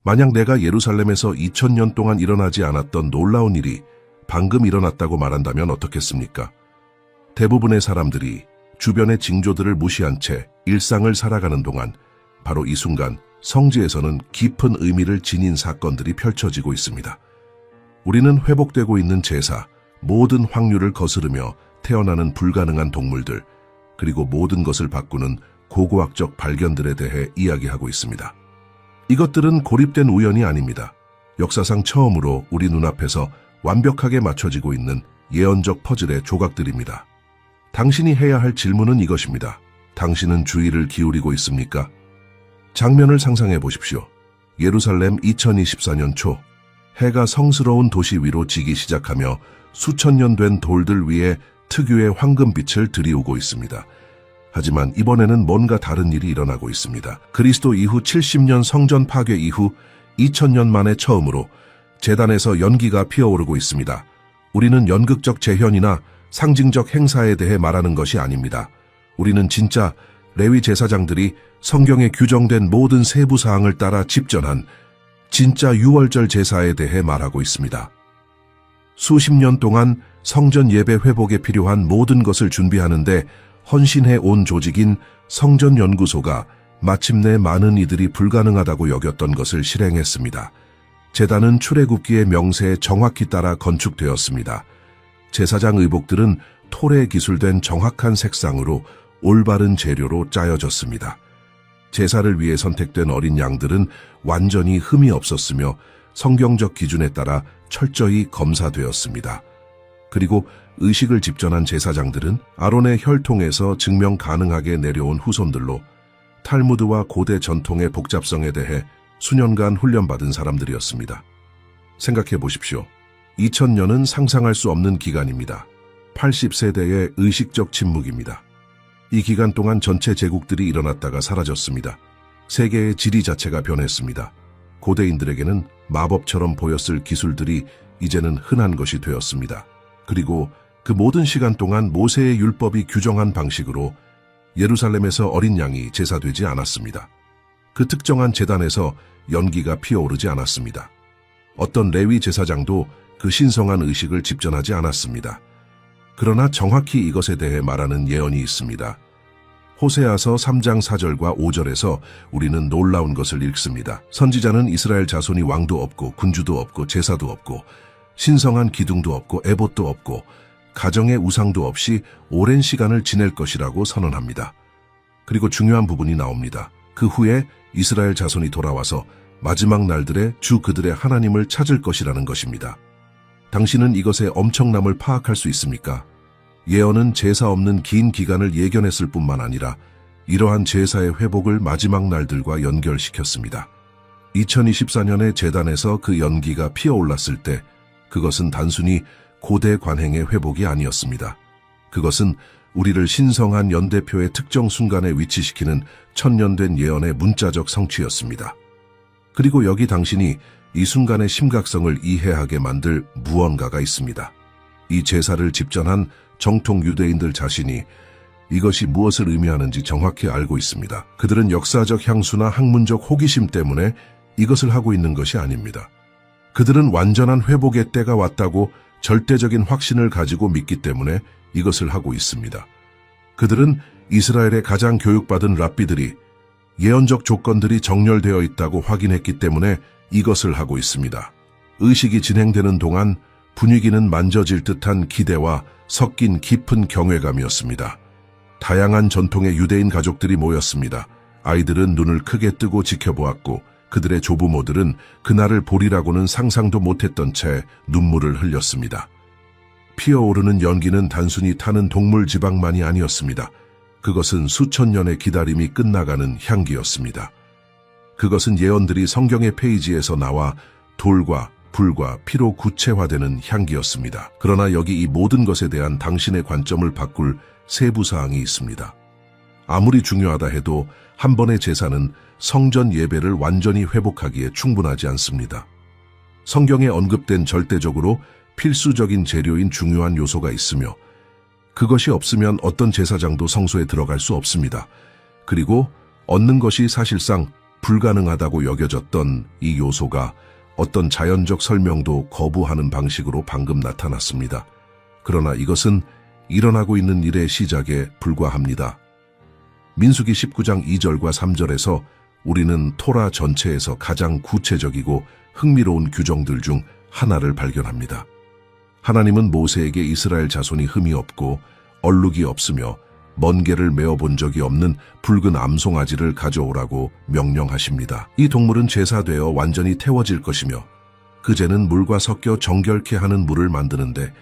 만약 내가 예루살렘에서 2000년 동안 일어나지 않았던 놀라운 일이 방금 일어났다고 말한다면 어떻겠습니까? 대부분의 사람들이 주변의 징조들을 무시한 채 일상을 살아가는 동안 바로 이 순간 성지에서는 깊은 의미를 지닌 사건들이 펼쳐지고 있습니다. 우리는 회복되고 있는 제사, 모든 확률을 거스르며 태어나는 불가능한 동물들, 그리고 모든 것을 바꾸는 고고학적 발견들에 대해 이야기하고 있습니다. 이것들은 고립된 우연이 아닙니다. 역사상 처음으로 우리 눈앞에서 완벽하게 맞춰지고 있는 예언적 퍼즐의 조각들입니다. 당신이 해야 할 질문은 이것입니다. 당신은 주의를 기울이고 있습니까? 장면을 상상해 보십시오. 예루살렘 2024년 초, 해가 성스러운 도시 위로 지기 시작하며 수천 년 된 돌들 위에 특유의 황금빛을 들이우고 있습니다. 하지만 이번에는 뭔가 다른 일이 일어나고 있습니다. 그리스도 이후 70년 성전 파괴 이후 2000년 만에 처음으로 제단에서 연기가 피어오르고 있습니다. 우리는 연극적 재현이나 상징적 행사에 대해 말하는 것이 아닙니다. 우리는 진짜 레위 제사장들이 성경에 규정된 모든 세부 사항을 따라 집전한 진짜 유월절 제사에 대해 말하고 있습니다. 수십 년 동안 성전 예배 회복에 필요한 모든 것을 준비하는데 헌신해 온 조직인 성전연구소가 마침내 많은 이들이 불가능하다고 여겼던 것을 실행했습니다. 제단은 출애굽기의 명세에 정확히 따라 건축되었습니다. 제사장 의복들은 톨에 기술된 정확한 색상으로 올바른 재료로 짜여졌습니다. 제사를 위해 선택된 어린 양들은 완전히 흠이 없었으며 성경적 기준에 따라 철저히 검사되었습니다. 그리고 의식을 집전한 제사장들은 아론의 혈통에서 증명 가능하게 내려온 후손들로 탈무드와 고대 전통의 복잡성에 대해 수년간 훈련받은 사람들이었습니다. 생각해 보십시오. 2000년은 상상할 수 없는 기간입니다. 80세대의 의식적 침묵입니다. 이 기간 동안 전체 제국들이 일어났다가 사라졌습니다. 세계의 지리 자체가 변했습니다. 고대인들에게는 마법처럼 보였을 기술들이 이제는 흔한 것이 되었습니다. 그리고 그 모든 시간 동안 모세의 율법이 규정한 방식으로 예루살렘에서 어린 양이 제사되지 않았습니다. 그 특정한 제단에서 연기가 피어오르지 않았습니다. 어떤 레위 제사장도 그 신성한 의식을 집전하지 않았습니다. 그러나 정확히 이것에 대해 말하는 예언이 있습니다. 호세아서 3장 4절과 5절에서 우리는 놀라운 것을 읽습니다. 선지자는 이스라엘 자손이 왕도 없고 군주도 없고 제사도 없고 신성한 기둥도 없고 에봇도 없고 가정의 우상도 없이 오랜 시간을 지낼 것이라고 선언합니다. 그리고 중요한 부분이 나옵니다. 그 후에 이스라엘 자손이 돌아와서 마지막 날들에 주 그들의 하나님을 찾을 것이라는 것입니다. 당신은 이것의 엄청남을 파악할 수 있습니까? 예언은 제사 없는 긴 기간을 예견했을 뿐만 아니라 이러한 제사의 회복을 마지막 날들과 연결시켰습니다. 2024년에 제단에서 그 연기가 피어올랐을 때 그것은 단순히 고대 관행의 회복이 아니었습니다. 그것은 우리를 신성한 연대표의 특정 순간에 위치시키는 천년된 예언의 문자적 성취였습니다. 그리고 여기 당신이 이 순간의 심각성을 이해하게 만들 무언가가 있습니다. 이 제사를 집전한 정통 유대인들 자신이 이것이 무엇을 의미하는지 정확히 알고 있습니다. 그들은 역사적 향수나 학문적 호기심 때문에 이것을 하고 있는 것이 아닙니다. 그들은 완전한 회복의 때가 왔다고 절대적인 확신을 가지고 믿기 때문에 이것을 하고 있습니다. 그들은 이스라엘의 가장 교육받은 랍비들이 예언적 조건들이 정렬되어 있다고 확인했기 때문에 이것을 하고 있습니다. 의식이 진행되는 동안 분위기는 만져질 듯한 기대와 섞인 깊은 경외감이었습니다. 다양한 전통의 유대인 가족들이 모였습니다. 아이들은 눈을 크게 뜨고 지켜보았고 그들의 조부모들은 그날을 보리라고는 상상도 못했던 채 눈물을 흘렸습니다. 피어오르는 연기는 단순히 타는 동물 지방만이 아니었습니다. 그것은 수천 년의 기다림이 끝나가는 향기였습니다. 그것은 예언들이 성경의 페이지에서 나와 돌과 불과 피로 구체화되는 향기였습니다. 그러나 여기 이 모든 것에 대한 당신의 관점을 바꿀 세부 사항이 있습니다. 아무리 중요하다 해도 한 번의 제사는 성전 예배를 완전히 회복하기에 충분하지 않습니다. 성경에 언급된 절대적으로 필수적인 재료인 중요한 요소가 있으며 그것이 없으면 어떤 제사장도 성소에 들어갈 수 없습니다. 그리고 얻는 것이 사실상 불가능하다고 여겨졌던 이 요소가 어떤 자연적 설명도 거부하는 방식으로 방금 나타났습니다. 그러나 이것은 일어나고 있는 일의 시작에 불과합니다. 민수기 19장 2절과 3절에서 우리는 토라 전체에서 가장 구체적이고 흥미로운 규정들 중 하나를 발견합니다. 하나님은 모세에게 이스라엘 자손이 흠이 없고 얼룩이 없으며 먼개를 메어본 적이 없는 붉은 암송아지를 가져오라고 명령하십니다. 이 동물은 제사되어 완전히 태워질 것이며 그 죄는 물과 섞여 정결케 하는 물을 만드는데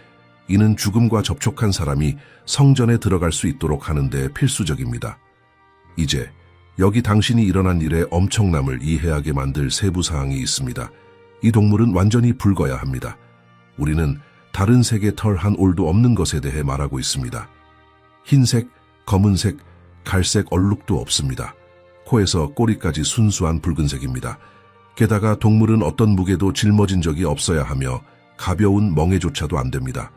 이는 죽음과 접촉한 사람이 성전에 들어갈 수 있도록 하는 데 필수적입니다. 이제 여기 당신이 일어난 일의 엄청남을 이해하게 만들 세부사항이 있습니다. 이 동물은 완전히 붉어야 합니다. 우리는 다른 색의 털 한 올도 없는 것에 대해 말하고 있습니다. 흰색, 검은색, 갈색 얼룩도 없습니다. 코에서 꼬리까지 순수한 붉은색입니다. 게다가 동물은 어떤 무게도 짊어진 적이 없어야 하며 가벼운 멍에조차도 안 됩니다.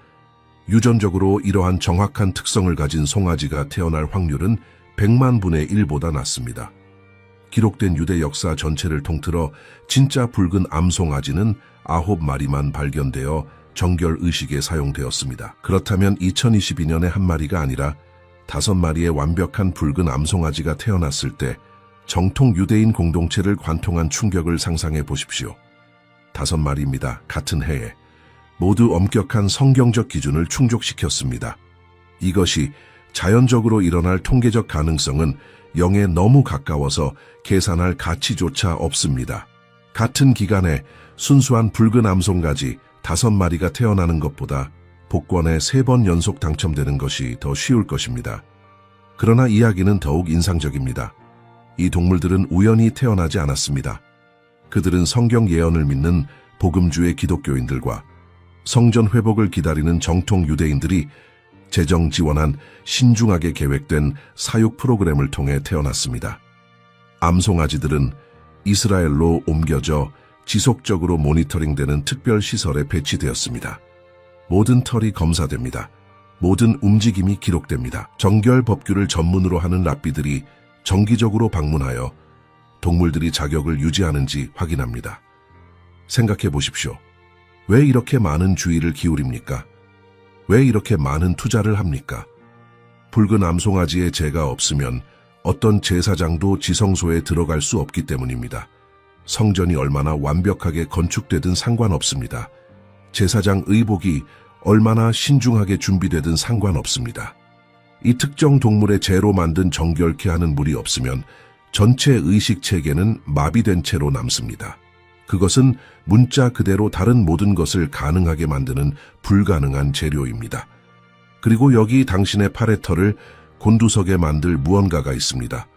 유전적으로 이러한 정확한 특성을 가진 송아지가 태어날 확률은 100만 분의 1보다 낮습니다. 기록된 유대 역사 전체를 통틀어 진짜 붉은 암송아지는 9마리만 발견되어 정결 의식에 사용되었습니다. 그렇다면 2022년에 한 마리가 아니라 5마리의 완벽한 붉은 암송아지가 태어났을 때 정통 유대인 공동체를 관통한 충격을 상상해 보십시오. 5마리입니다. 같은 해에. 모두 엄격한 성경적 기준을 충족시켰습니다. 이것이 자연적으로 일어날 통계적 가능성은 0에 너무 가까워서 계산할 가치조차 없습니다. 같은 기간에 순수한 붉은 암송아지 5마리가 태어나는 것보다 복권에 3번 연속 당첨되는 것이 더 쉬울 것입니다. 그러나 이야기는 더욱 인상적입니다. 이 동물들은 우연히 태어나지 않았습니다. 그들은 성경 예언을 믿는 복음주의 기독교인들과 성전 회복을 기다리는 정통 유대인들이 재정 지원한 신중하게 계획된 사육 프로그램을 통해 태어났습니다. 암송아지들은 이스라엘로 옮겨져 지속적으로 모니터링되는 특별 시설에 배치되었습니다. 모든 털이 검사됩니다. 모든 움직임이 기록됩니다. 정결 법규를 전문으로 하는 랍비들이 정기적으로 방문하여 동물들이 자격을 유지하는지 확인합니다. 생각해 보십시오. 왜 이렇게 많은 주의를 기울입니까? 왜 이렇게 많은 투자를 합니까? 붉은 암송아지에 죄가 없으면 어떤 제사장도 지성소에 들어갈 수 없기 때문입니다. 성전이 얼마나 완벽하게 건축되든 상관없습니다. 제사장 의복이 얼마나 신중하게 준비되든 상관없습니다. 이 특정 동물의 죄로 만든 정결케 하는 물이 없으면 전체 의식 체계는 마비된 채로 남습니다. 그것은 문자 그대로 다른 모든 것을 가능하게 만드는 불가능한 재료입니다. 그리고 여기 당신의 팔의 털을 곤두서게 만들 무언가가 있습니다.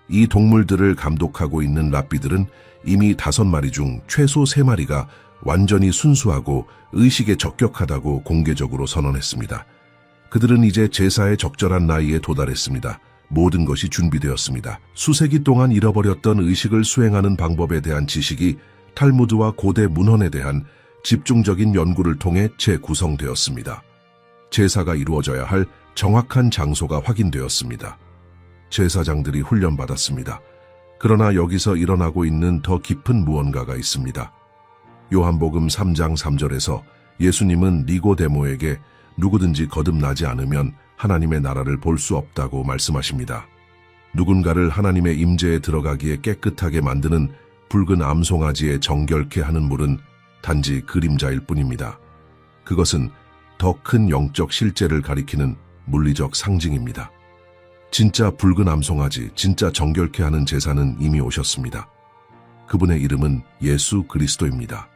이 동물들을 감독하고 있는 랍비들은 이미 5마리 중 최소 3마리가 완전히 순수하고 의식에 적격하다고 공개적으로 선언했습니다. 그들은 이제 제사의 적절한 나이에 도달했습니다. 모든 것이 준비되었습니다. 수세기 동안 잃어버렸던 의식을 수행하는 방법에 대한 지식이 탈무드와 고대 문헌에 대한 집중적인 연구를 통해 재구성되었습니다. 제사가 이루어져야 할 정확한 장소가 확인되었습니다. 제사장들이 훈련받았습니다. 그러나 여기서 일어나고 있는 더 깊은 무언가가 있습니다. 요한복음 3장 3절에서 예수님은 니고데모에게 누구든지 거듭나지 않으면 하나님의 나라를 볼 수 없다고 말씀하십니다. 누군가를 하나님의 임재에 들어가기에 깨끗하게 만드는 붉은 암송아지에 정결케 하는 물은 단지 그림자일 뿐입니다. 그것은 더 큰 영적 실제를 가리키는 물리적 상징입니다. 진짜 붉은 암송아지, 진짜 정결케 하는 제사는 이미 오셨습니다. 그분의 이름은 예수 그리스도입니다.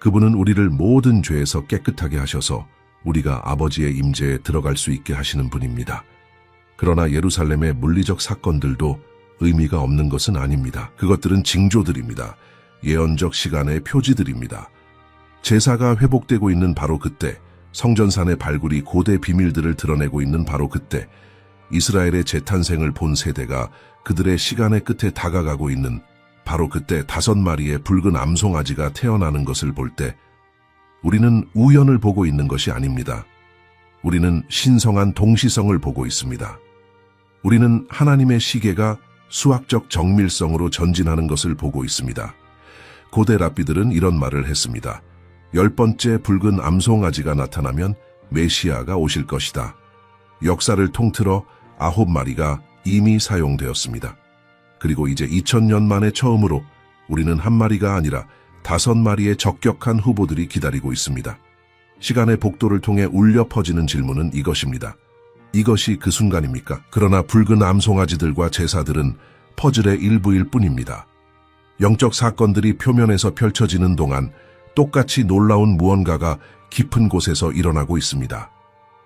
그분은 우리를 모든 죄에서 깨끗하게 하셔서 우리가 아버지의 임재에 들어갈 수 있게 하시는 분입니다. 그러나 예루살렘의 물리적 사건들도 의미가 없는 것은 아닙니다. 그것들은 징조들입니다. 예언적 시간의 표지들입니다. 제사가 회복되고 있는 바로 그때, 성전산의 발굴이 고대 비밀들을 드러내고 있는 바로 그때, 이스라엘의 재탄생을 본 세대가 그들의 시간의 끝에 다가가고 있는 바로 그때 5마리의 붉은 암송아지가 태어나는 것을 볼 때 우리는 우연을 보고 있는 것이 아닙니다. 우리는 신성한 동시성을 보고 있습니다. 우리는 하나님의 시계가 수학적 정밀성으로 전진하는 것을 보고 있습니다. 고대 랍비들은 이런 말을 했습니다. 10번째 붉은 암송아지가 나타나면 메시아가 오실 것이다. 역사를 통틀어 9마리가 이미 사용되었습니다. 그리고 이제 2000년 만에 처음으로 우리는 한 마리가 아니라 5마리의 적격한 후보들이 기다리고 있습니다. 시간의 복도를 통해 울려 퍼지는 질문은 이것입니다. 이것이 그 순간입니까? 그러나 붉은 암송아지들과 제사들은 퍼즐의 일부일 뿐입니다. 영적 사건들이 표면에서 펼쳐지는 동안 똑같이 놀라운 무언가가 깊은 곳에서 일어나고 있습니다.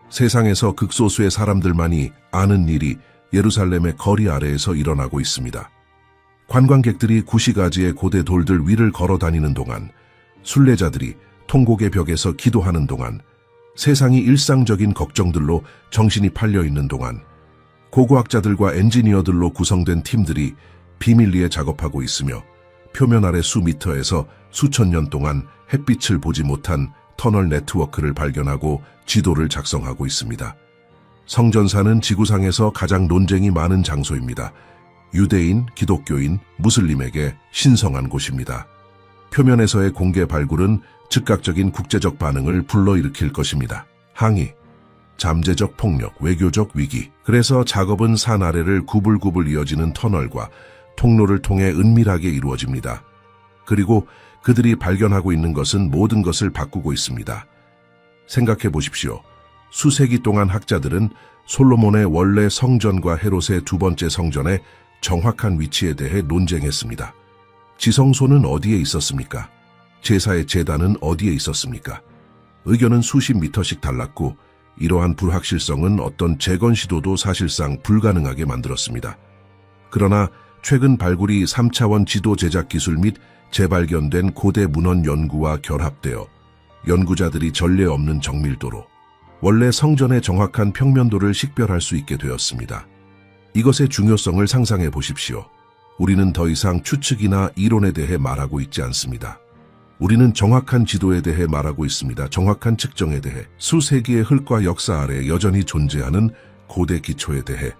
세상에서 극소수의 사람들만이 아는 일이 예루살렘의 거리 아래에서 일어나고 있습니다. 관광객들이 구시가지의 고대 돌들 위를 걸어 다니는 동안, 순례자들이 통곡의 벽에서 기도하는 동안, 세상이 일상적인 걱정들로 정신이 팔려 있는 동안, 고고학자들과 엔지니어들로 구성된 팀들이 비밀리에 작업하고 있으며 표면 아래 수미터에서 수천 년 동안 햇빛을 보지 못한 터널 네트워크를 발견하고 지도를 작성하고 있습니다. 성전사는 지구상에서 가장 논쟁이 많은 장소입니다. 유대인, 기독교인, 무슬림에게 신성한 곳입니다. 표면에서의 공개 발굴은 즉각적인 국제적 반응을 불러일으킬 것입니다. 항의, 잠재적 폭력, 외교적 위기. 그래서 작업은 산 아래를 구불구불 이어지는 터널과 통로를 통해 은밀하게 이루어집니다. 그리고 그들이 발견하고 있는 것은 모든 것을 바꾸고 있습니다. 생각해 보십시오. 수세기 동안 학자들은 솔로몬의 원래 성전과 헤롯의 두 번째 성전의 정확한 위치에 대해 논쟁했습니다. 지성소는 어디에 있었습니까? 제사의 제단은 어디에 있었습니까? 의견은 수십 미터씩 달랐고 이러한 불확실성은 어떤 재건 시도도 사실상 불가능하게 만들었습니다. 그러나 최근 발굴이 3차원 지도 제작 기술 및 재발견된 고대 문헌 연구와 결합되어 연구자들이 전례 없는 정밀도로 원래 성전의 정확한 평면도를 식별할 수 있게 되었습니다. 이것의 중요성을 상상해 보십시오. 우리는 더 이상 추측이나 이론에 대해 말하고 있지 않습니다. 우리는 정확한 지도에 대해 말하고 있습니다. 정확한 측정에 대해, 수세기의 흙과 역사 아래 여전히 존재하는 고대 기초에 대해.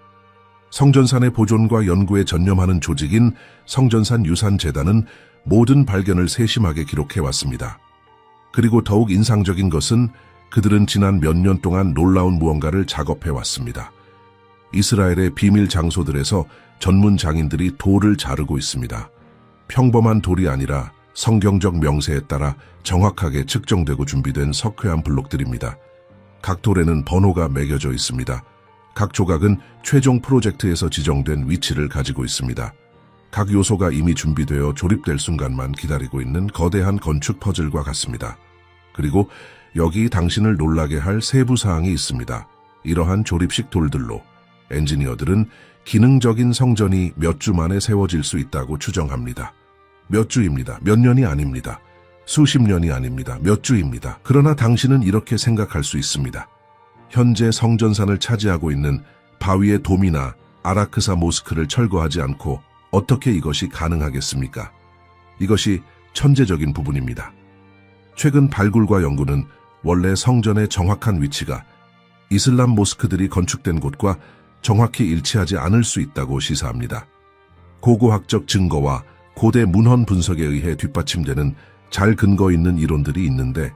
성전산의 보존과 연구에 전념하는 조직인 성전산 유산재단은 모든 발견을 세심하게 기록해왔습니다. 그리고 더욱 인상적인 것은 그들은 지난 몇 년 동안 놀라운 무언가를 작업해왔습니다. 이스라엘의 비밀 장소들에서 전문 장인들이 돌을 자르고 있습니다. 평범한 돌이 아니라 성경적 명세에 따라 정확하게 측정되고 준비된 석회암 블록들입니다. 각 돌에는 번호가 매겨져 있습니다. 각 조각은 최종 프로젝트에서 지정된 위치를 가지고 있습니다. 각 요소가 이미 준비되어 조립될 순간만 기다리고 있는 거대한 건축 퍼즐과 같습니다. 그리고 여기 당신을 놀라게 할 세부 사항이 있습니다. 이러한 조립식 돌들로 엔지니어들은 기능적인 성전이 몇 주 만에 세워질 수 있다고 추정합니다. 몇 주입니다. 몇 년이 아닙니다. 수십 년이 아닙니다. 몇 주입니다. 그러나 당신은 이렇게 생각할 수 있습니다. 현재 성전산을 차지하고 있는 바위의 돔이나 아라크사 모스크를 철거하지 않고 어떻게 이것이 가능하겠습니까? 이것이 천재적인 부분입니다. 최근 발굴과 연구는 원래 성전의 정확한 위치가 이슬람 모스크들이 건축된 곳과 정확히 일치하지 않을 수 있다고 시사합니다. 고고학적 증거와 고대 문헌 분석에 의해 뒷받침되는 잘 근거 있는 이론들이 있는데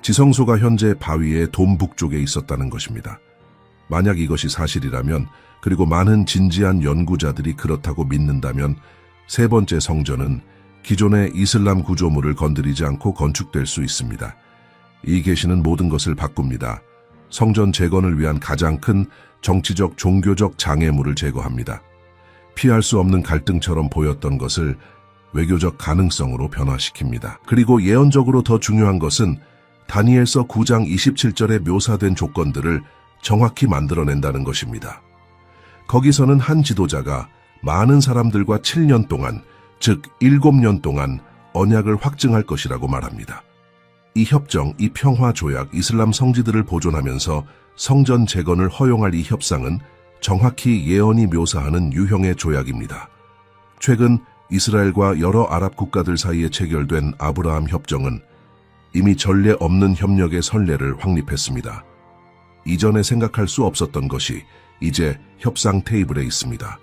지성소가 현재 바위의 돔 북쪽에 있었다는 것입니다. 만약 이것이 사실이라면, 그리고 많은 진지한 연구자들이 그렇다고 믿는다면 세 번째 성전은 기존의 이슬람 구조물을 건드리지 않고 건축될 수 있습니다. 이 계시는 모든 것을 바꿉니다. 성전 재건을 위한 가장 큰 정치적, 종교적 장애물을 제거합니다. 피할 수 없는 갈등처럼 보였던 것을 외교적 가능성으로 변화시킵니다. 그리고 예언적으로 더 중요한 것은 다니엘서 9장 27절에 묘사된 조건들을 정확히 만들어낸다는 것입니다. 거기서는 한 지도자가 많은 사람들과 7년 동안, 즉 7년 동안 언약을 확증할 것이라고 말합니다. 이 협정, 이 평화 조약, 이슬람 성지들을 보존하면서 성전 재건을 허용할 이 협상은 정확히 예언이 묘사하는 유형의 조약입니다. 최근 이스라엘과 여러 아랍 국가들 사이에 체결된 아브라함 협정은 이미 전례 없는 협력의 선례를 확립했습니다. 이전에 생각할 수 없었던 것이 이제 협상 테이블에 있습니다.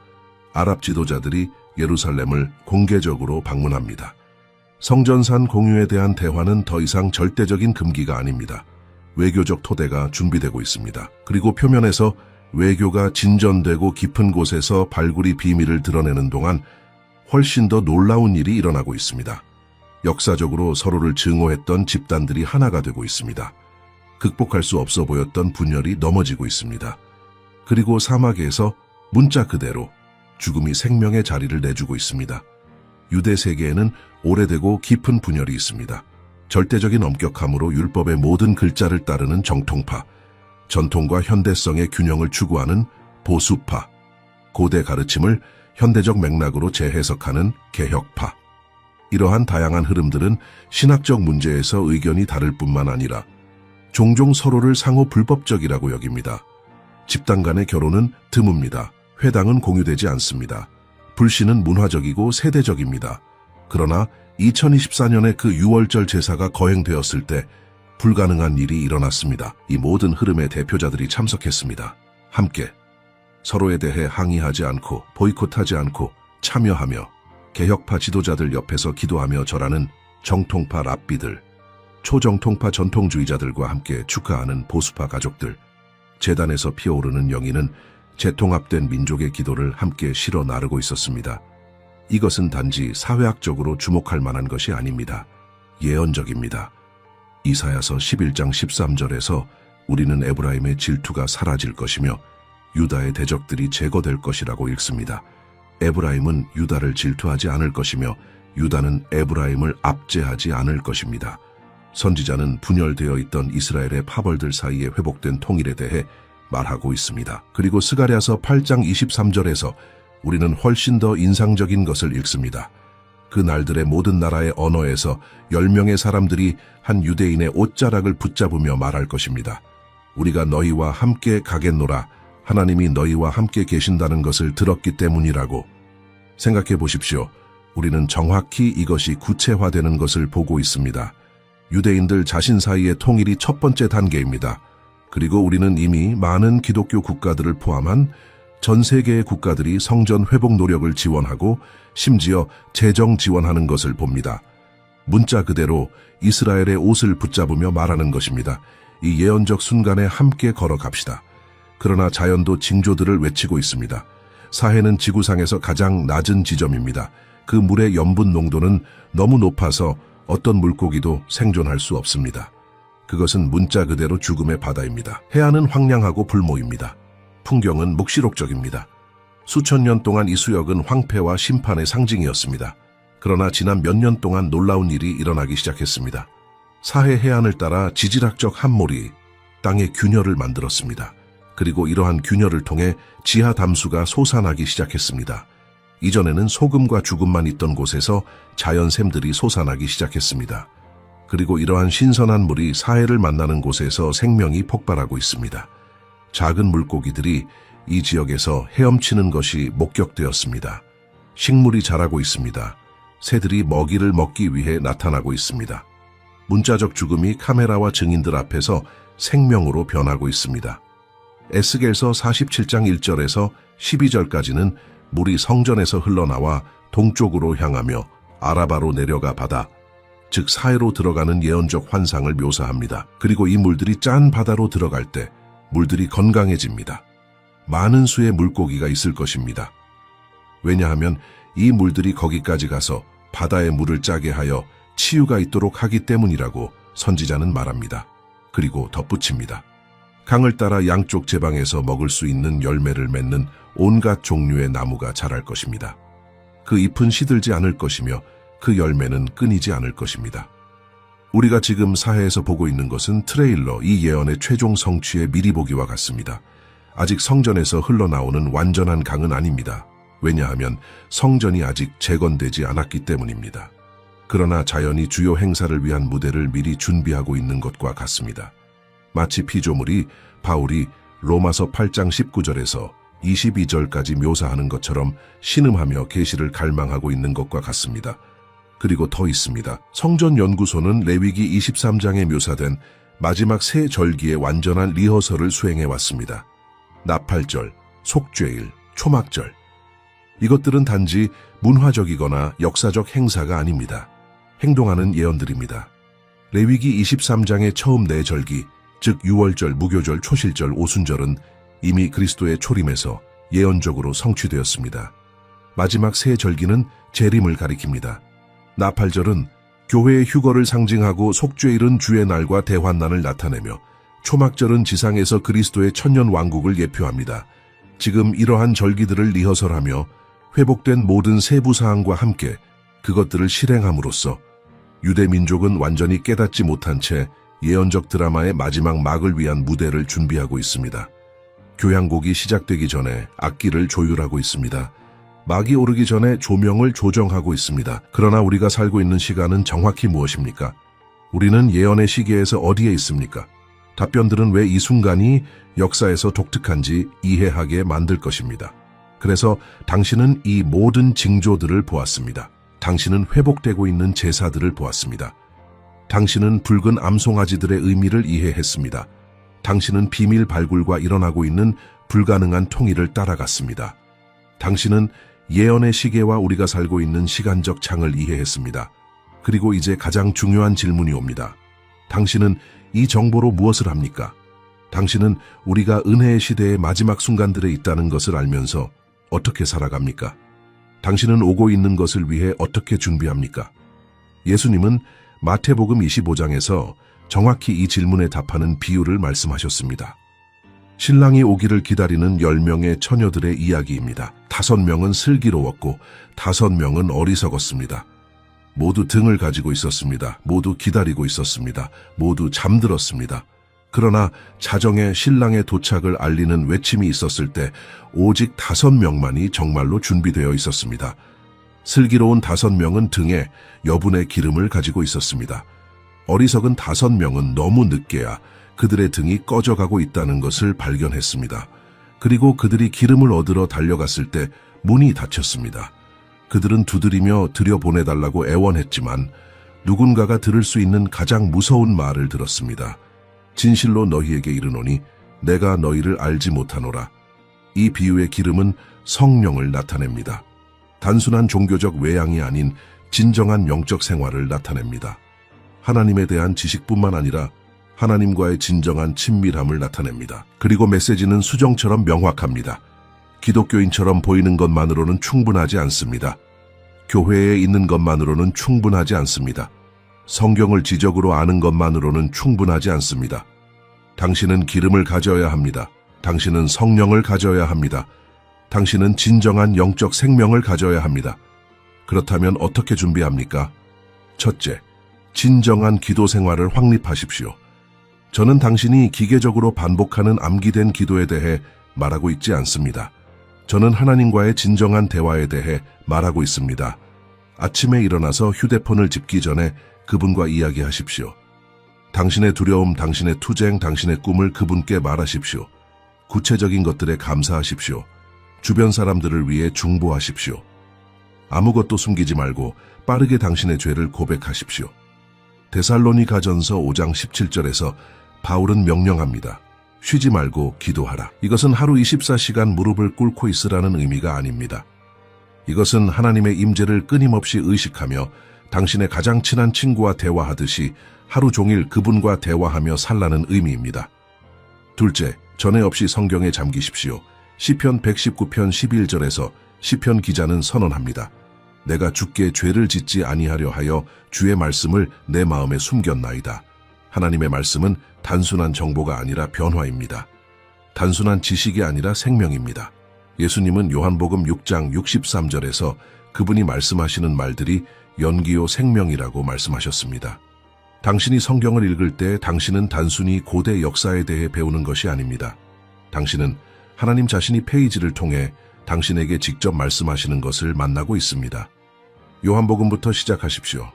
아랍 지도자들이 예루살렘을 공개적으로 방문합니다. 성전산 공유에 대한 대화는 더 이상 절대적인 금기가 아닙니다. 외교적 토대가 준비되고 있습니다. 그리고 표면에서 외교가 진전되고 깊은 곳에서 발굴이 비밀을 드러내는 동안 훨씬 더 놀라운 일이 일어나고 있습니다. 역사적으로 서로를 증오했던 집단들이 하나가 되고 있습니다. 극복할 수 없어 보였던 분열이 넘어지고 있습니다. 그리고 사막에서 문자 그대로 죽음이 생명의 자리를 내주고 있습니다. 유대 세계에는 오래되고 깊은 분열이 있습니다. 절대적인 엄격함으로 율법의 모든 글자를 따르는 정통파, 전통과 현대성의 균형을 추구하는 보수파, 고대 가르침을 현대적 맥락으로 재해석하는 개혁파. 이러한 다양한 흐름들은 신학적 문제에서 의견이 다를 뿐만 아니라 종종 서로를 상호 불법적이라고 여깁니다. 집단 간의 결혼은 드뭅니다. 회당은 공유되지 않습니다. 불신은 문화적이고 세대적입니다. 그러나 2024년에 그 6월절 제사가 거행되었을 때 불가능한 일이 일어났습니다. 이 모든 흐름의 대표자들이 참석했습니다. 함께 서로에 대해 항의하지 않고 보이콧하지 않고 참여하며 개혁파 지도자들 옆에서 기도하며 절하는 정통파 랍비들, 초정통파 전통주의자들과 함께 축하하는 보수파 가족들, 재단에서 피어오르는 영인은 재통합된 민족의 기도를 함께 실어 나르고 있었습니다. 이것은 단지 사회학적으로 주목할 만한 것이 아닙니다. 예언적입니다. 이사야서 11장 13절에서 우리는 에브라임의 질투가 사라질 것이며 유다의 대적들이 제거될 것이라고 읽습니다. 에브라임은 유다를 질투하지 않을 것이며 유다는 에브라임을 압제하지 않을 것입니다. 선지자는 분열되어 있던 이스라엘의 파벌들 사이에 회복된 통일에 대해 말하고 있습니다. 그리고 스가랴서 8장 23절에서 우리는 훨씬 더 인상적인 것을 읽습니다. 그 날들의 모든 나라의 언어에서 10명의 사람들이 한 유대인의 옷자락을 붙잡으며 말할 것입니다. 우리가 너희와 함께 가겠노라. 하나님이 너희와 함께 계신다는 것을 들었기 때문이라고. 생각해 보십시오. 우리는 정확히 이것이 구체화되는 것을 보고 있습니다. 유대인들 자신 사이의 통일이 첫 번째 단계입니다. 그리고 우리는 이미 많은 기독교 국가들을 포함한 전 세계의 국가들이 성전 회복 노력을 지원하고 심지어 재정 지원하는 것을 봅니다. 문자 그대로 이스라엘의 옷을 붙잡으며 말하는 것입니다. 이 예언적 순간에 함께 걸어갑시다. 그러나 자연도 징조들을 외치고 있습니다. 사해는 지구상에서 가장 낮은 지점입니다. 그 물의 염분 농도는 너무 높아서 어떤 물고기도 생존할 수 없습니다. 그것은 문자 그대로 죽음의 바다입니다. 해안은 황량하고 불모입니다. 풍경은 묵시록적입니다. 수천 년 동안 이 수역은 황폐와 심판의 상징이었습니다. 그러나 지난 몇 년 동안 놀라운 일이 일어나기 시작했습니다. 사해 해안을 따라 지질학적 함몰이 땅의 균열을 만들었습니다. 그리고 이러한 균열을 통해 지하 담수가 솟아나기 시작했습니다. 이전에는 소금과 죽음만 있던 곳에서 자연샘들이 솟아나기 시작했습니다. 그리고 이러한 신선한 물이 사해를 만나는 곳에서 생명이 폭발하고 있습니다. 작은 물고기들이 이 지역에서 헤엄치는 것이 목격되었습니다. 식물이 자라고 있습니다. 새들이 먹이를 먹기 위해 나타나고 있습니다. 문자적 죽음이 카메라와 증인들 앞에서 생명으로 변하고 있습니다. 에스겔서 47장 1절에서 12절까지는 물이 성전에서 흘러나와 동쪽으로 향하며 아라바로 내려가 바다, 즉 사해로 들어가는 예언적 환상을 묘사합니다. 그리고 이 물들이 짠 바다로 들어갈 때 물들이 건강해집니다. 많은 수의 물고기가 있을 것입니다. 왜냐하면 이 물들이 거기까지 가서 바다의 물을 짜게 하여 치유가 있도록 하기 때문이라고 선지자는 말합니다. 그리고 덧붙입니다. 강을 따라 양쪽 제방에서 먹을 수 있는 열매를 맺는 온갖 종류의 나무가 자랄 것입니다. 그 잎은 시들지 않을 것이며 그 열매는 끊이지 않을 것입니다. 우리가 지금 사해에서 보고 있는 것은 트레일러, 이 예언의 최종 성취의 미리 보기와 같습니다. 아직 성전에서 흘러나오는 완전한 강은 아닙니다. 왜냐하면 성전이 아직 재건되지 않았기 때문입니다. 그러나 자연이 주요 행사를 위한 무대를 미리 준비하고 있는 것과 같습니다. 마치 피조물이 바울이 로마서 8장 19절에서 22절까지 묘사하는 것처럼 신음하며 계시를 갈망하고 있는 것과 같습니다. 그리고 더 있습니다. 성전연구소는 레위기 23장에 묘사된 마지막 세 절기의 완전한 리허설을 수행해 왔습니다. 나팔절, 속죄일, 초막절. 이것들은 단지 문화적이거나 역사적 행사가 아닙니다. 행동하는 예언들입니다. 레위기 23장의 처음 네 절기, 즉 유월절, 무교절, 초실절, 오순절은 이미 그리스도의 초림에서 예언적으로 성취되었습니다. 마지막 세 절기는 재림을 가리킵니다. 나팔절은 교회의 휴거를 상징하고 속죄일은 주의 날과 대환난을 나타내며 초막절은 지상에서 그리스도의 천년 왕국을 예표합니다. 지금 이러한 절기들을 리허설하며 회복된 모든 세부 사항과 함께 그것들을 실행함으로써 유대 민족은 완전히 깨닫지 못한 채 예언적 드라마의 마지막 막을 위한 무대를 준비하고 있습니다. 교향곡이 시작되기 전에 악기를 조율하고 있습니다. 막이 오르기 전에 조명을 조정하고 있습니다. 그러나 우리가 살고 있는 시간은 정확히 무엇입니까? 우리는 예언의 시계에서 어디에 있습니까? 답변들은 왜 이 순간이 역사에서 독특한지 이해하게 만들 것입니다. 그래서 당신은 이 모든 징조들을 보았습니다. 당신은 회복되고 있는 제사들을 보았습니다. 당신은 붉은 암송아지들의 의미를 이해했습니다. 당신은 비밀 발굴과 일어나고 있는 불가능한 통일을 따라갔습니다. 당신은 예언의 시계와 우리가 살고 있는 시간적 창을 이해했습니다. 그리고 이제 가장 중요한 질문이 옵니다. 당신은 이 정보로 무엇을 합니까? 당신은 우리가 은혜의 시대의 마지막 순간들에 있다는 것을 알면서 어떻게 살아갑니까? 당신은 오고 있는 것을 위해 어떻게 준비합니까? 예수님은 마태복음 25장에서 정확히 이 질문에 답하는 비유를 말씀하셨습니다. 신랑이 오기를 기다리는 10명의 처녀들의 이야기입니다. 5명은 슬기로웠고 5명은 어리석었습니다. 모두 등을 가지고 있었습니다. 모두 기다리고 있었습니다. 모두 잠들었습니다. 그러나 자정에 신랑의 도착을 알리는 외침이 있었을 때 오직 5명만이 정말로 준비되어 있었습니다. 슬기로운 5명은 등에 여분의 기름을 가지고 있었습니다. 어리석은 5명은 너무 늦게야 그들의 등이 꺼져가고 있다는 것을 발견했습니다. 그리고 그들이 기름을 얻으러 달려갔을 때 문이 닫혔습니다. 그들은 두드리며 들여보내달라고 애원했지만 누군가가 들을 수 있는 가장 무서운 말을 들었습니다. 진실로 너희에게 이르노니 내가 너희를 알지 못하노라. 이 비유의 기름은 성령을 나타냅니다. 단순한 종교적 외양이 아닌 진정한 영적 생활을 나타냅니다. 하나님에 대한 지식뿐만 아니라 하나님과의 진정한 친밀함을 나타냅니다. 그리고 메시지는 수정처럼 명확합니다. 기독교인처럼 보이는 것만으로는 충분하지 않습니다. 교회에 있는 것만으로는 충분하지 않습니다. 성경을 지적으로 아는 것만으로는 충분하지 않습니다. 당신은 기름을 가져야 합니다. 당신은 성령을 가져야 합니다. 당신은 진정한 영적 생명을 가져야 합니다. 그렇다면 어떻게 준비합니까? 첫째, 진정한 기도 생활을 확립하십시오. 저는 당신이 기계적으로 반복하는 암기된 기도에 대해 말하고 있지 않습니다. 저는 하나님과의 진정한 대화에 대해 말하고 있습니다. 아침에 일어나서 휴대폰을 짚기 전에 그분과 이야기하십시오. 당신의 두려움, 당신의 투쟁, 당신의 꿈을 그분께 말하십시오. 구체적인 것들에 감사하십시오. 주변 사람들을 위해 중보하십시오. 아무것도 숨기지 말고 빠르게 당신의 죄를 고백하십시오. 데살로니가전서 5장 17절에서 바울은 명령합니다. 쉬지 말고 기도하라. 이것은 하루 24시간 무릎을 꿇고 있으라는 의미가 아닙니다. 이것은 하나님의 임재를 끊임없이 의식하며 당신의 가장 친한 친구와 대화하듯이 하루 종일 그분과 대화하며 살라는 의미입니다. 둘째, 전에 없이 성경에 잠기십시오. 시편 119편 11절에서 시편 기자는 선언합니다. 내가 주께 죄를 짓지 아니하려 하여 주의 말씀을 내 마음에 숨겼나이다. 하나님의 말씀은 단순한 정보가 아니라 변화입니다. 단순한 지식이 아니라 생명입니다. 예수님은 요한복음 6장 63절에서 그분이 말씀하시는 말들이 연기요 생명이라고 말씀하셨습니다. 당신이 성경을 읽을 때 당신은 단순히 고대 역사에 대해 배우는 것이 아닙니다. 당신은 하나님 자신이 페이지를 통해 당신에게 직접 말씀하시는 것을 만나고 있습니다. 요한복음부터 시작하십시오.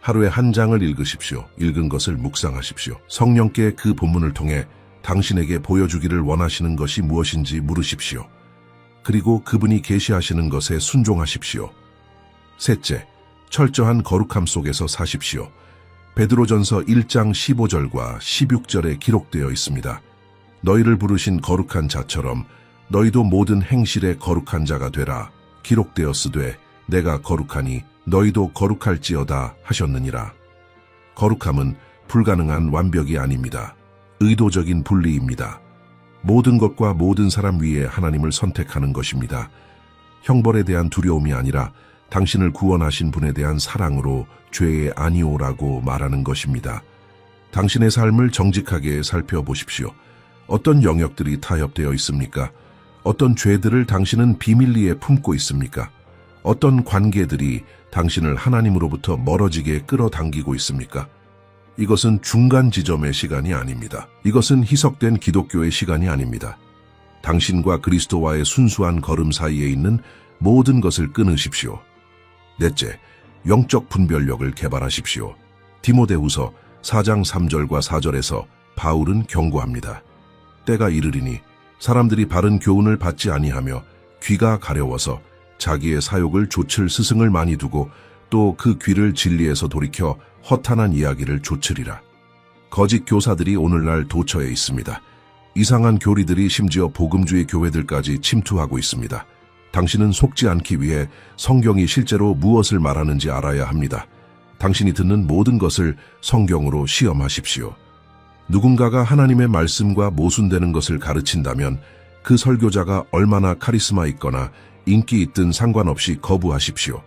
하루에 한 장을 읽으십시오. 읽은 것을 묵상하십시오. 성령께 그 본문을 통해 당신에게 보여주기를 원하시는 것이 무엇인지 물으십시오. 그리고 그분이 계시하시는 것에 순종하십시오. 셋째, 철저한 거룩함 속에서 사십시오. 베드로전서 1장 15절과 16절에 기록되어 있습니다. 너희를 부르신 거룩한 자처럼 너희도 모든 행실에 거룩한 자가 되라. 기록되었으되 내가 거룩하니 너희도 거룩할지어다 하셨느니라. 거룩함은 불가능한 완벽이 아닙니다. 의도적인 분리입니다. 모든 것과 모든 사람 위에 하나님을 선택하는 것입니다. 형벌에 대한 두려움이 아니라 당신을 구원하신 분에 대한 사랑으로 죄의 아니오라고 말하는 것입니다. 당신의 삶을 정직하게 살펴보십시오. 어떤 영역들이 타협되어 있습니까? 어떤 죄들을 당신은 비밀리에 품고 있습니까? 어떤 관계들이 당신을 하나님으로부터 멀어지게 끌어당기고 있습니까? 이것은 중간 지점의 시간이 아닙니다. 이것은 희석된 기독교의 시간이 아닙니다. 당신과 그리스도와의 순수한 걸음 사이에 있는 모든 것을 끊으십시오. 넷째, 영적 분별력을 개발하십시오. 디모데후서 4장 3절과 4절에서 바울은 경고합니다. 때가 이르리니 사람들이 바른 교훈을 받지 아니하며 귀가 가려워서 자기의 사욕을 좇을 스승을 많이 두고 또 그 귀를 진리에서 돌이켜 허탄한 이야기를 좇으리라. 거짓 교사들이 오늘날 도처에 있습니다. 이상한 교리들이 심지어 복음주의 교회들까지 침투하고 있습니다. 당신은 속지 않기 위해 성경이 실제로 무엇을 말하는지 알아야 합니다. 당신이 듣는 모든 것을 성경으로 시험하십시오. 누군가가 하나님의 말씀과 모순되는 것을 가르친다면 그 설교자가 얼마나 카리스마 있거나 인기 있든 상관없이 거부하십시오.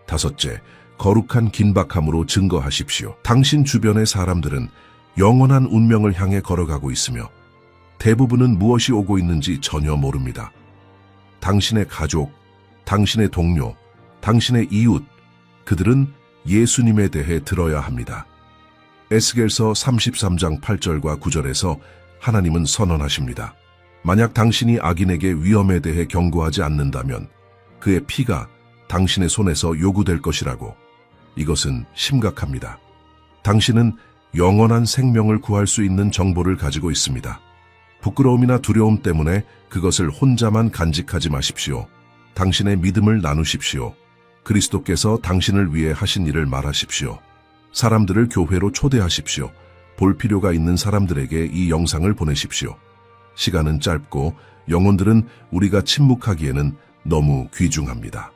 다섯째, 거룩한 긴박함으로 증거하십시오. 당신 주변의 사람들은 영원한 운명을 향해 걸어가고 있으며 대부분은 무엇이 오고 있는지 전혀 모릅니다. 당신의 가족, 당신의 동료, 당신의 이웃, 그들은 예수님에 대해 들어야 합니다. 에스겔서 33장 8절과 9절에서 하나님은 선언하십니다. 만약 당신이 악인에게 위험에 대해 경고하지 않는다면 그의 피가 당신의 손에서 요구될 것이라고. 이것은 심각합니다. 당신은 영원한 생명을 구할 수 있는 정보를 가지고 있습니다. 부끄러움이나 두려움 때문에 그것을 혼자만 간직하지 마십시오. 당신의 믿음을 나누십시오. 그리스도께서 당신을 위해 하신 일을 말하십시오. 사람들을 교회로 초대하십시오. 볼 필요가 있는 사람들에게 이 영상을 보내십시오. 시간은 짧고 영혼들은 우리가 침묵하기에는 너무 귀중합니다.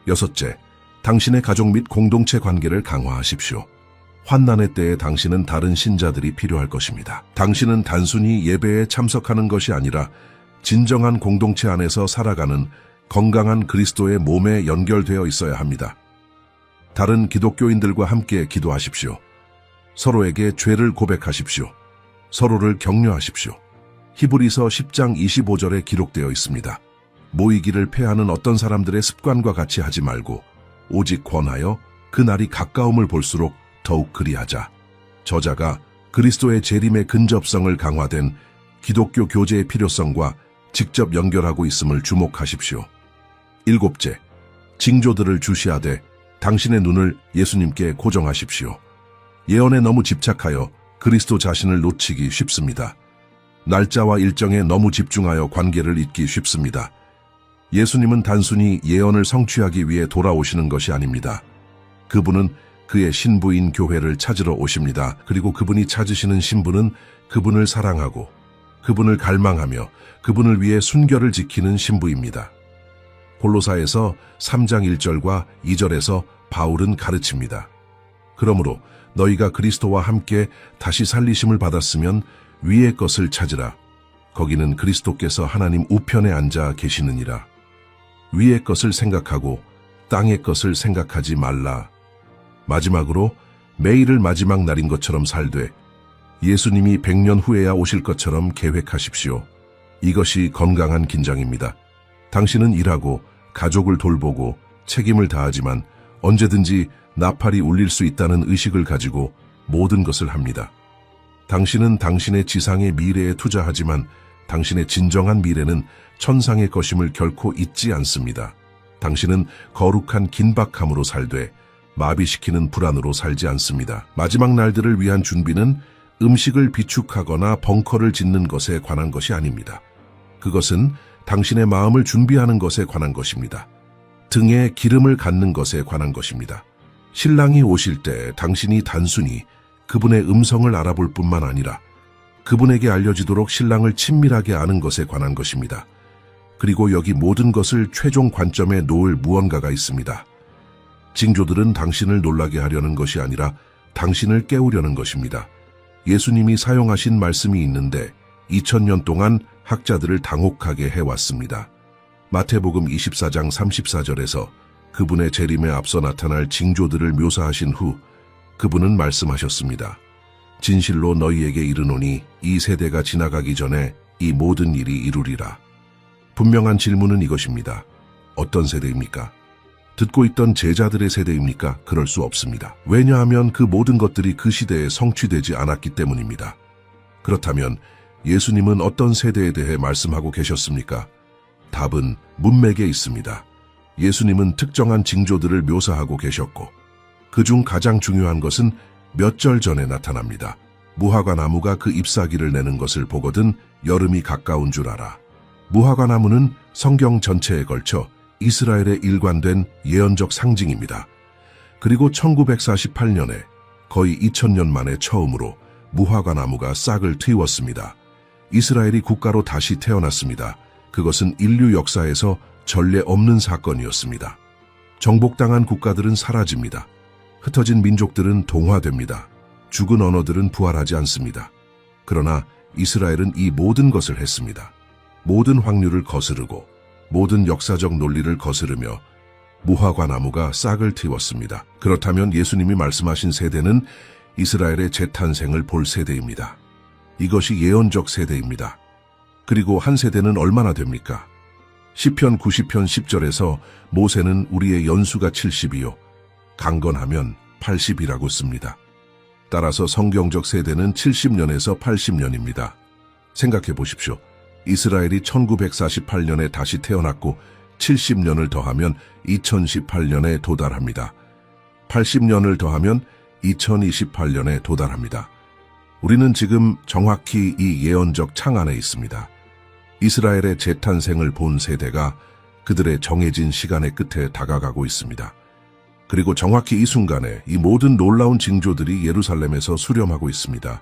여섯째, 당신의 가족 및 공동체 관계를 강화하십시오. 환난의 때에 당신은 다른 신자들이 필요할 것입니다. 당신은 단순히 예배에 참석하는 것이 아니라 진정한 공동체 안에서 살아가는 건강한 그리스도의 몸에 연결되어 있어야 합니다. 다른 기독교인들과 함께 기도하십시오. 서로에게 죄를 고백하십시오. 서로를 격려하십시오. 히브리서 10장 25절에 기록되어 있습니다. 모이기를 패하는 어떤 사람들의 습관과 같이 하지 말고 오직 권하여 그 날이 가까움을 볼수록 더욱 그리하자. 저자가 그리스도의 재림의 근접성을 강화된 기독교 교제의 필요성과 직접 연결하고 있음을 주목하십시오. 일곱째, 징조들을 주시하되 당신의 눈을 예수님께 고정하십시오. 예언에 너무 집착하여 그리스도 자신을 놓치기 쉽습니다. 날짜와 일정에 너무 집중하여 관계를 잊기 쉽습니다. 예수님은 단순히 예언을 성취하기 위해 돌아오시는 것이 아닙니다. 그분은 그의 신부인 교회를 찾으러 오십니다. 그리고 그분이 찾으시는 신부는 그분을 사랑하고 그분을 갈망하며 그분을 위해 순결을 지키는 신부입니다. 골로사에서 3장 1절과 2절에서 바울은 가르칩니다. 그러므로 너희가 그리스도와 함께 다시 살리심을 받았으면 위의 것을 찾으라. 거기는 그리스도께서 하나님 우편에 앉아 계시느니라. 위의 것을 생각하고 땅의 것을 생각하지 말라. 마지막으로 매일을 마지막 날인 것처럼 살되 예수님이 100년 후에야 오실 것처럼 계획하십시오. 이것이 건강한 긴장입니다. 당신은 일하고 가족을 돌보고 책임을 다하지만 언제든지 나팔이 울릴 수 있다는 의식을 가지고 모든 것을 합니다. 당신은 당신의 지상의 미래에 투자하지만 당신의 진정한 미래는 천상의 것임을 결코 잊지 않습니다. 당신은 거룩한 긴박함으로 살되 마비시키는 불안으로 살지 않습니다. 마지막 날들을 위한 준비는 음식을 비축하거나 벙커를 짓는 것에 관한 것이 아닙니다. 그것은 당신의 마음을 준비하는 것에 관한 것입니다. 등에 기름을 갖는 것에 관한 것입니다. 신랑이 오실 때 당신이 단순히 그분의 음성을 알아볼 뿐만 아니라 그분에게 알려지도록 신랑을 친밀하게 아는 것에 관한 것입니다. 그리고 여기 모든 것을 최종 관점에 놓을 무언가가 있습니다. 징조들은 당신을 놀라게 하려는 것이 아니라 당신을 깨우려는 것입니다. 예수님이 사용하신 말씀이 있는데 2000년 동안 학자들을 당혹하게 해왔습니다. 마태복음 24장 34절에서 그분의 재림에 앞서 나타날 징조들을 묘사하신 후 그분은 말씀하셨습니다. 진실로 너희에게 이르노니 이 세대가 지나가기 전에 이 모든 일이 이루리라. 분명한 질문은 이것입니다. 어떤 세대입니까? 듣고 있던 제자들의 세대입니까? 그럴 수 없습니다. 왜냐하면 그 모든 것들이 그 시대에 성취되지 않았기 때문입니다. 그렇다면 예수님은 어떤 세대에 대해 말씀하고 계셨습니까? 답은 문맥에 있습니다. 예수님은 특정한 징조들을 묘사하고 계셨고 그중 가장 중요한 것은 몇 절 전에 나타납니다. 무화과 나무가 그 잎사귀를 내는 것을 보거든 여름이 가까운 줄 알아. 무화과 나무는 성경 전체에 걸쳐 이스라엘에 일관된 예언적 상징입니다. 그리고 1948년에 거의 2000년 만에 처음으로 무화과 나무가 싹을 틔웠습니다. 이스라엘이 국가로 다시 태어났습니다. 그것은 인류 역사에서 전례 없는 사건이었습니다. 정복당한 국가들은 사라집니다. 흩어진 민족들은 동화됩니다. 죽은 언어들은 부활하지 않습니다. 그러나 이스라엘은 이 모든 것을 했습니다. 모든 확률을 거스르고 모든 역사적 논리를 거스르며 무화과 나무가 싹을 틔웠습니다. 그렇다면 예수님이 말씀하신 세대는 이스라엘의 재탄생을 볼 세대입니다. 이것이 예언적 세대입니다. 그리고 한 세대는 얼마나 됩니까? 시편 90편 10절에서 모세는 우리의 연수가 70이요 강건하면 80이라고 씁니다. 따라서 성경적 세대는 70년에서 80년입니다. 생각해 보십시오. 이스라엘이 1948년에 다시 태어났고 70년을 더하면 2018년에 도달합니다. 80년을 더하면 2028년에 도달합니다. 우리는 지금 정확히 이 예언적 창 안에 있습니다. 이스라엘의 재탄생을 본 세대가 그들의 정해진 시간의 끝에 다가가고 있습니다. 그리고 정확히 이 순간에 이 모든 놀라운 징조들이 예루살렘에서 수렴하고 있습니다.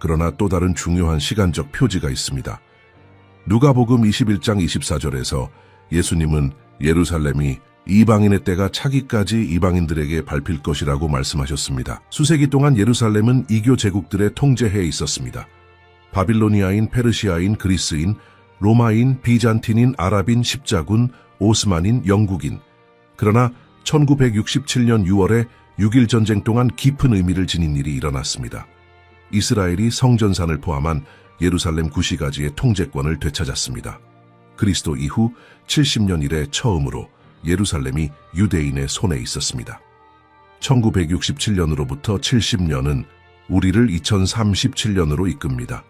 그러나 또 다른 중요한 시간적 표지가 있습니다. 누가복음 21장 24절에서 예수님은 예루살렘이 이방인의 때가 차기까지 이방인들에게 밟힐 것이라고 말씀하셨습니다. 수세기 동안 예루살렘은 이교 제국들의 통제해에 있었습니다. 바빌로니아인, 페르시아인, 그리스인, 로마인, 비잔틴인, 아랍인, 십자군, 오스만인, 영국인. 그러나 1967년 6월에 6.1 전쟁 동안 깊은 의미를 지닌 일이 일어났습니다. 이스라엘이 성전산을 포함한 예루살렘 구시가지의 통제권을 되찾았습니다. 그리스도 이후 70년 이래 처음으로 예루살렘이 유대인의 손에 있었습니다. 1967년으로부터 70년은 우리를 2037년으로 이끕니다.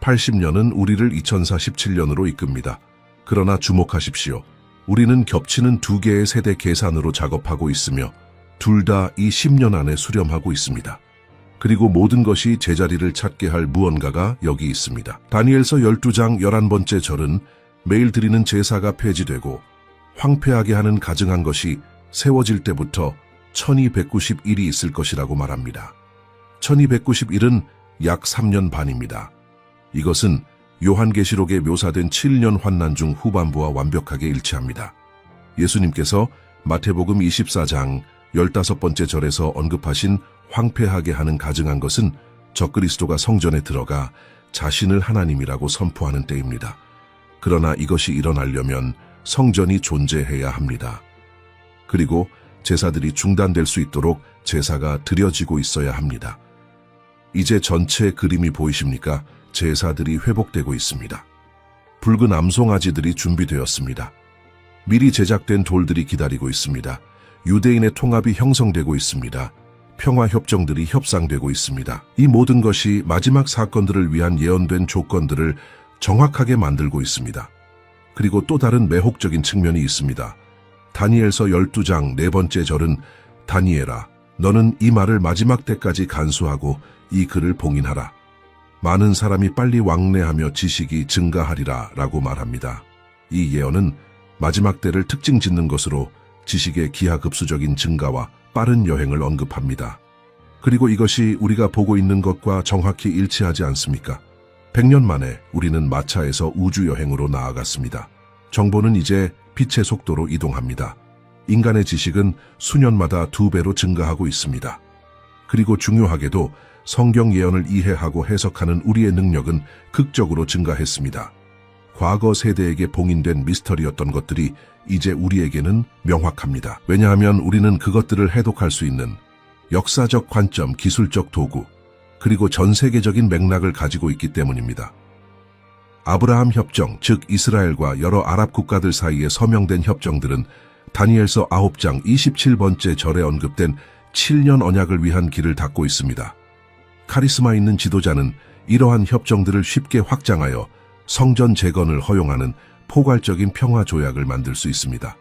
80년은 우리를 2047년으로 이끕니다. 그러나 주목하십시오. 우리는 겹치는 두 개의 세대 계산으로 작업하고 있으며 둘 다 이 10년 안에 수렴하고 있습니다. 그리고 모든 것이 제자리를 찾게 할 무언가가 여기 있습니다. 다니엘서 12장 11번째 절은 매일 드리는 제사가 폐지되고 황폐하게 하는 가증한 것이 세워질 때부터 1291이 있을 것이라고 말합니다. 1291은 약 3년 반입니다. 이것은 요한계시록에 묘사된 7년 환난 중 후반부와 완벽하게 일치합니다. 예수님께서 마태복음 24장 15번째 절에서 언급하신 황폐하게 하는 가증한 것은 적그리스도가 성전에 들어가 자신을 하나님이라고 선포하는 때입니다. 그러나 이것이 일어나려면 성전이 존재해야 합니다. 그리고 제사들이 중단될 수 있도록 제사가 드려지고 있어야 합니다. 이제 전체 그림이 보이십니까? 제사들이 회복되고 있습니다. 붉은 암송아지들이 준비되었습니다. 미리 제작된 돌들이 기다리고 있습니다. 유대인의 통합이 형성되고 있습니다. 평화협정들이 협상되고 있습니다. 이 모든 것이 마지막 사건들을 위한 예언된 조건들을 정확하게 만들고 있습니다. 그리고 또 다른 매혹적인 측면이 있습니다. 다니엘서 12장 4번째 절은 다니엘아, 너는 이 말을 마지막 때까지 간수하고 이 글을 봉인하라. 많은 사람이 빨리 왕래하며 지식이 증가하리라 라고 말합니다. 이 예언은 마지막 때를 특징 짓는 것으로 지식의 기하급수적인 증가와 빠른 여행을 언급합니다. 그리고 이것이 우리가 보고 있는 것과 정확히 일치하지 않습니까? 100년 만에 우리는 마차에서 우주여행으로 나아갔습니다. 정보는 이제 빛의 속도로 이동합니다. 인간의 지식은 수년마다 2배로 증가하고 있습니다. 그리고 중요하게도 성경 예언을 이해하고 해석하는 우리의 능력은 극적으로 증가했습니다. 과거 세대에게 봉인된 미스터리였던 것들이 이제 우리에게는 명확합니다. 왜냐하면 우리는 그것들을 해독할 수 있는 역사적 관점, 기술적 도구, 그리고 전 세계적인 맥락을 가지고 있기 때문입니다. 아브라함 협정, 즉 이스라엘과 여러 아랍 국가들 사이에 서명된 협정들은 다니엘서 9장 27번째 절에 언급된 7년 언약을 위한 길을 닫고 있습니다. 카리스마 있는 지도자는 이러한 협정들을 쉽게 확장하여 성전 재건을 허용하는 포괄적인 평화 조약을 만들 수 있습니다.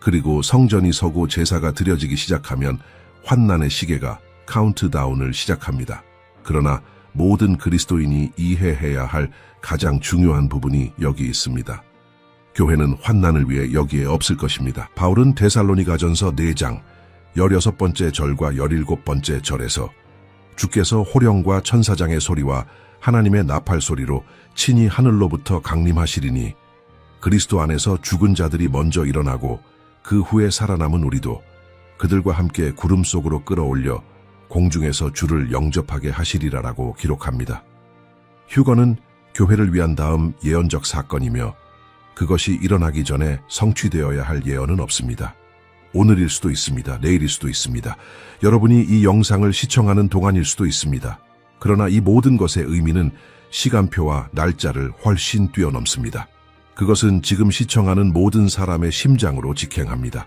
그리고 성전이 서고 제사가 드려지기 시작하면 환난의 시계가 카운트다운을 시작합니다. 그러나 모든 그리스도인이 이해해야 할 가장 중요한 부분이 여기 있습니다. 교회는 환난을 위해 여기에 없을 것입니다. 바울은 데살로니가전서 4장 16번째 절과 17번째 절에서 주께서 호령과 천사장의 소리와 하나님의 나팔 소리로 친히 하늘로부터 강림하시리니 그리스도 안에서 죽은 자들이 먼저 일어나고 그 후에 살아남은 우리도 그들과 함께 구름 속으로 끌어올려 공중에서 주를 영접하게 하시리라라고 기록합니다. 휴거는 교회를 위한 다음 예언적 사건이며 그것이 일어나기 전에 성취되어야 할 예언은 없습니다. 오늘일 수도 있습니다. 내일일 수도 있습니다. 여러분이 이 영상을 시청하는 동안일 수도 있습니다. 그러나 이 모든 것의 의미는 시간표와 날짜를 훨씬 뛰어넘습니다. 그것은 지금 시청하는 모든 사람의 심장으로 직행합니다.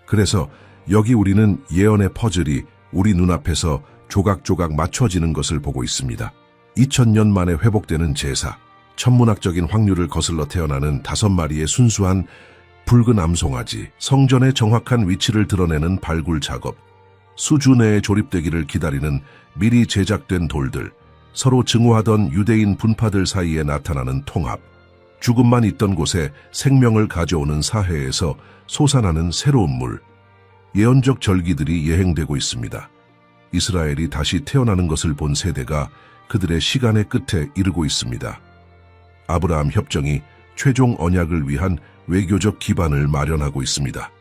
그래서 여기 우리는 예언의 퍼즐이 우리 눈앞에서 조각조각 맞춰지는 것을 보고 있습니다. 2000년 만에 회복되는 제사, 천문학적인 확률을 거슬러 태어나는 5마리의 순수한 붉은 암송아지, 성전의 정확한 위치를 드러내는 발굴 작업, 수주 내에 조립되기를 기다리는 미리 제작된 돌들, 서로 증오하던 유대인 분파들 사이에 나타나는 통합, 죽음만 있던 곳에 생명을 가져오는 사회에서 솟아나는 새로운 물, 예언적 절기들이 예행되고 있습니다. 이스라엘이 다시 태어나는 것을 본 세대가 그들의 시간의 끝에 이르고 있습니다. 아브라함 협정이 최종 언약을 위한 외교적 기반을 마련하고 있습니다.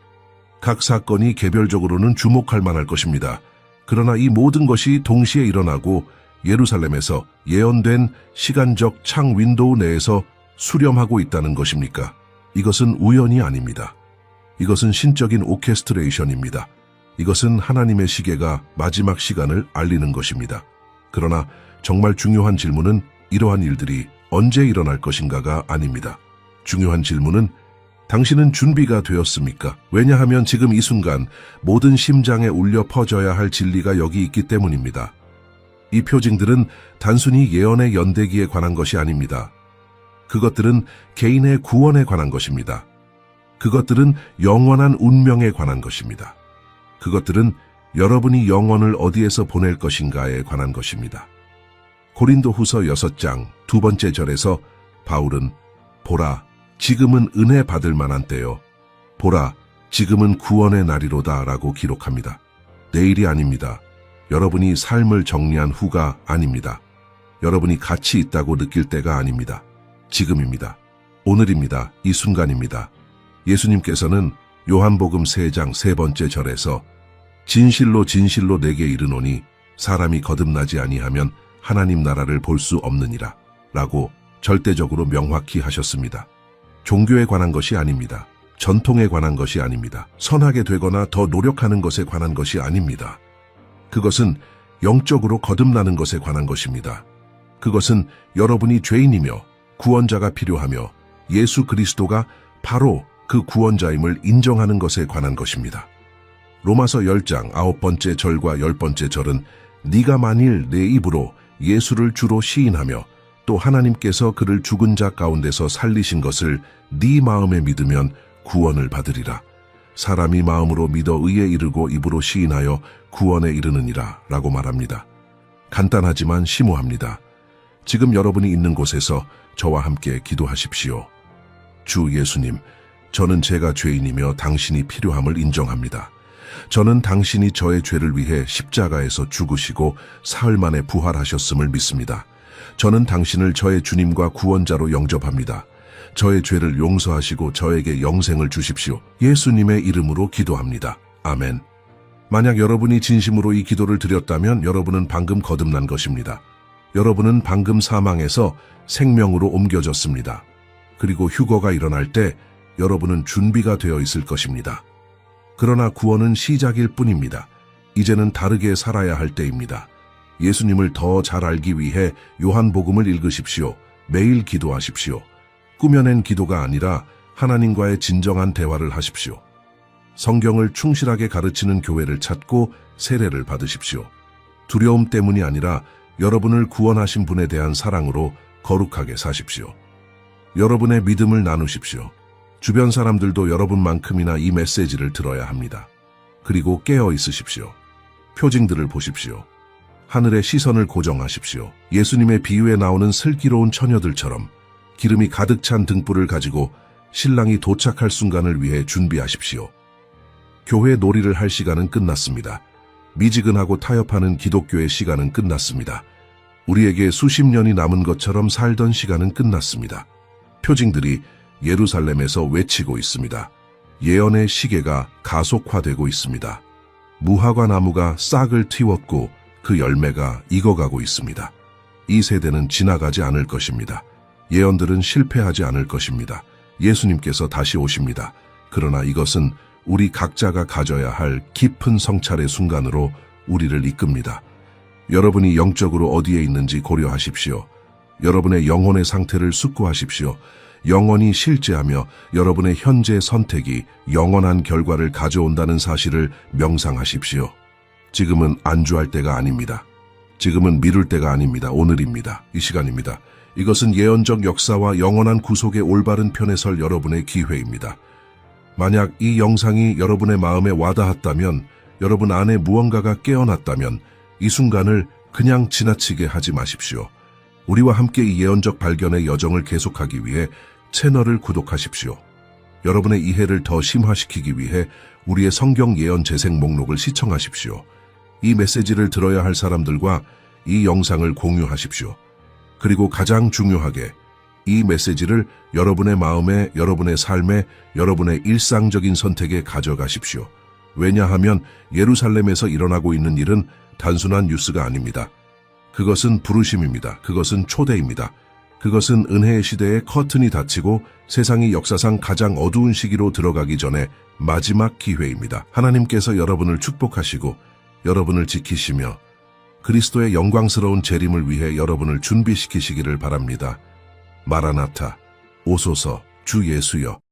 각 사건이 개별적으로는 주목할 만할 것입니다. 그러나 이 모든 것이 동시에 일어나고 예루살렘에서 예언된 시간적 창 윈도우 내에서 수렴하고 있다는 것입니까? 이것은 우연이 아닙니다. 이것은 신적인 오케스트레이션입니다. 이것은 하나님의 시계가 마지막 시간을 알리는 것입니다. 그러나 정말 중요한 질문은 이러한 일들이 언제 일어날 것인가가 아닙니다. 중요한 질문은 당신은 준비가 되었습니까? 왜냐하면 지금 이 순간 모든 심장에 울려 퍼져야 할 진리가 여기 있기 때문입니다. 이 표징들은 단순히 예언의 연대기에 관한 것이 아닙니다. 그것들은 개인의 구원에 관한 것입니다. 그것들은 영원한 운명에 관한 것입니다. 그것들은 여러분이 영혼을 어디에서 보낼 것인가에 관한 것입니다. 고린도후서 6장 2번째 절에서 바울은 보라, 지금은 은혜 받을 만한 때요. 보라, 지금은 구원의 날이로다 라고 기록합니다. 내일이 아닙니다. 여러분이 삶을 정리한 후가 아닙니다. 여러분이 가치 있다고 느낄 때가 아닙니다. 지금입니다. 오늘입니다. 이 순간입니다. 예수님께서는 요한복음 3장 3번째 절에서 진실로 진실로 내게 이르노니 사람이 거듭나지 아니하면 하나님 나라를 볼 수 없느니라 라고 절대적으로 명확히 하셨습니다. 종교에 관한 것이 아닙니다. 전통에 관한 것이 아닙니다. 선하게 되거나 더 노력하는 것에 관한 것이 아닙니다. 그것은 영적으로 거듭나는 것에 관한 것입니다. 그것은 여러분이 죄인이며 구원자가 필요하며 예수 그리스도가 바로 그 구원자임을 인정하는 것에 관한 것입니다. 로마서 10장 9번째 절과 10번째 절은 네가 만일 내 입으로 예수를 주로 시인하며 또 하나님께서 그를 죽은 자 가운데서 살리신 것을 네 마음에 믿으면 구원을 받으리라. 사람이 마음으로 믿어 의에 이르고 입으로 시인하여 구원에 이르느니라 라고 말합니다. 간단하지만 심오합니다. 지금 여러분이 있는 곳에서 저와 함께 기도하십시오. 주 예수님, 저는 제가 죄인이며 당신이 필요함을 인정합니다. 저는 당신이 저의 죄를 위해 십자가에서 죽으시고 사흘 만에 부활하셨음을 믿습니다. 저는 당신을 저의 주님과 구원자로 영접합니다. 저의 죄를 용서하시고 저에게 영생을 주십시오. 예수님의 이름으로 기도합니다. 아멘. 만약 여러분이 진심으로 이 기도를 드렸다면 여러분은 방금 거듭난 것입니다. 여러분은 방금 사망에서 생명으로 옮겨졌습니다. 그리고 휴거가 일어날 때 여러분은 준비가 되어 있을 것입니다. 그러나 구원은 시작일 뿐입니다. 이제는 다르게 살아야 할 때입니다. 예수님을 더 잘 알기 위해 요한복음을 읽으십시오. 매일 기도하십시오. 꾸며낸 기도가 아니라 하나님과의 진정한 대화를 하십시오. 성경을 충실하게 가르치는 교회를 찾고 세례를 받으십시오. 두려움 때문이 아니라 여러분을 구원하신 분에 대한 사랑으로 거룩하게 사십시오. 여러분의 믿음을 나누십시오. 주변 사람들도 여러분만큼이나 이 메시지를 들어야 합니다. 그리고 깨어 있으십시오. 표징들을 보십시오. 하늘의 시선을 고정하십시오. 예수님의 비유에 나오는 슬기로운 처녀들처럼 기름이 가득 찬 등불을 가지고 신랑이 도착할 순간을 위해 준비하십시오. 교회 놀이를 할 시간은 끝났습니다. 미지근하고 타협하는 기독교의 시간은 끝났습니다. 우리에게 수십 년이 남은 것처럼 살던 시간은 끝났습니다. 표징들이 예루살렘에서 외치고 있습니다. 예언의 시계가 가속화되고 있습니다. 무화과 나무가 싹을 틔웠고 그 열매가 익어가고 있습니다. 이 세대는 지나가지 않을 것입니다. 예언들은 실패하지 않을 것입니다. 예수님께서 다시 오십니다. 그러나 이것은 우리 각자가 가져야 할 깊은 성찰의 순간으로 우리를 이끕니다. 여러분이 영적으로 어디에 있는지 고려하십시오. 여러분의 영혼의 상태를 숙고하십시오. 영원히 실제하며 여러분의 현재 선택이 영원한 결과를 가져온다는 사실을 명상하십시오. 지금은 안주할 때가 아닙니다. 지금은 미룰 때가 아닙니다. 오늘입니다. 이 시간입니다. 이것은 예언적 역사와 영원한 구속의 올바른 편에 설 여러분의 기회입니다. 만약 이 영상이 여러분의 마음에 와닿았다면, 여러분 안에 무언가가 깨어났다면 이 순간을 그냥 지나치게 하지 마십시오. 우리와 함께 이 예언적 발견의 여정을 계속하기 위해 채널을 구독하십시오. 여러분의 이해를 더 심화시키기 위해 우리의 성경 예언 재생 목록을 시청하십시오. 이 메시지를 들어야 할 사람들과 이 영상을 공유하십시오. 그리고 가장 중요하게 이 메시지를 여러분의 마음에, 여러분의 삶에, 여러분의 일상적인 선택에 가져가십시오. 왜냐하면 예루살렘에서 일어나고 있는 일은 단순한 뉴스가 아닙니다. 그것은 부르심입니다. 그것은 초대입니다. 그것은 은혜의 시대에 커튼이 닫히고 세상이 역사상 가장 어두운 시기로 들어가기 전에 마지막 기회입니다. 하나님께서 여러분을 축복하시고 여러분을 지키시며 그리스도의 영광스러운 재림을 위해 여러분을 준비시키시기를 바랍니다. 마라나타, 오소서, 주 예수여.